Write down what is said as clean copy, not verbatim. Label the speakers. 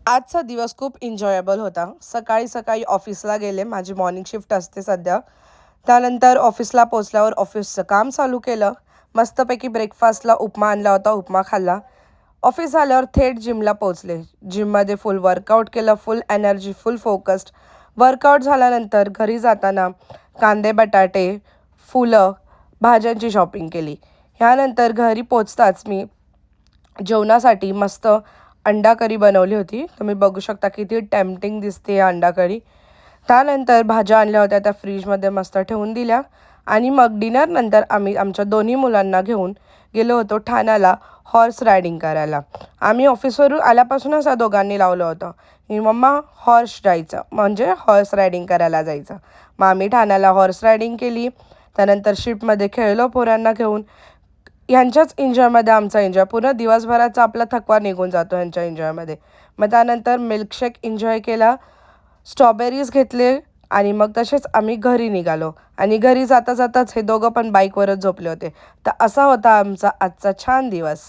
Speaker 1: आजचा दिवस खूप एन्जॉयबल होता. सकाळी ऑफिसला गेले. माझी मॉर्निंग शिफ्ट असते सध्या. त्यानंतर ऑफिसला पोहोचल्यावर ऑफिसचं काम चालू केलं. मस्तपैकी ब्रेकफास्टला उपमा आणला होता, उपमा खाल्ला. ऑफिस झाल्यावर थेट जिमला पोहोचले. जिममध्ये फुल वर्कआउट केलं, फुल एनर्जी, फुल फोकस्ड. वर्कआउट झाल्यानंतर घरी जाताना कांदे, बटाटे, फुलं, भाज्यांची शॉपिंग केली. ह्यानंतर घरी पोहोचताच मी जेवणासाठी मस्त अंडा करी बनवली होती. तुम्ही बघू शकता किती टेम्प्टिंग दिसते अंडा करी. त्यानंतर भाज्या आणल्या होत्या, त्या फ्रीजमध्ये मस्त ठेवून दिल्या आणि मग डिनरनंतर आम्ही आमच्या दोन्ही मुलांना घेऊन गेलो होतो ठाण्याला हॉर्स रायडिंग करायला. आम्ही ऑफिसवरून आल्यापासूनच या दोघांनी लावलं होतं की मम्मा हॉर्स जायचं, म्हणजे हॉर्स रायडिंग करायला जायचं. मग आम्ही ठाण्याला हॉर्स रायडिंग केली. त्यानंतर शिपमध्ये खेळलो पोरांना घेऊन. ह्यांच्याच एन्जॉयमध्ये आमचा एन्जॉय, पूर्ण दिवसभराचा आपला थकवा निघून जातो ह्यांच्या एन्जॉयमध्ये. मग त्यानंतर मिल्कशेक एन्जॉय केला, स्ट्रॉबेरीज घेतले आणि मग तसेच आम्ही घरी निघालो. आणि घरी जाता जाताच हे दोघं पण बाईकवरच झोपले होते. तर असा होता आमचा आजचा छान दिवस.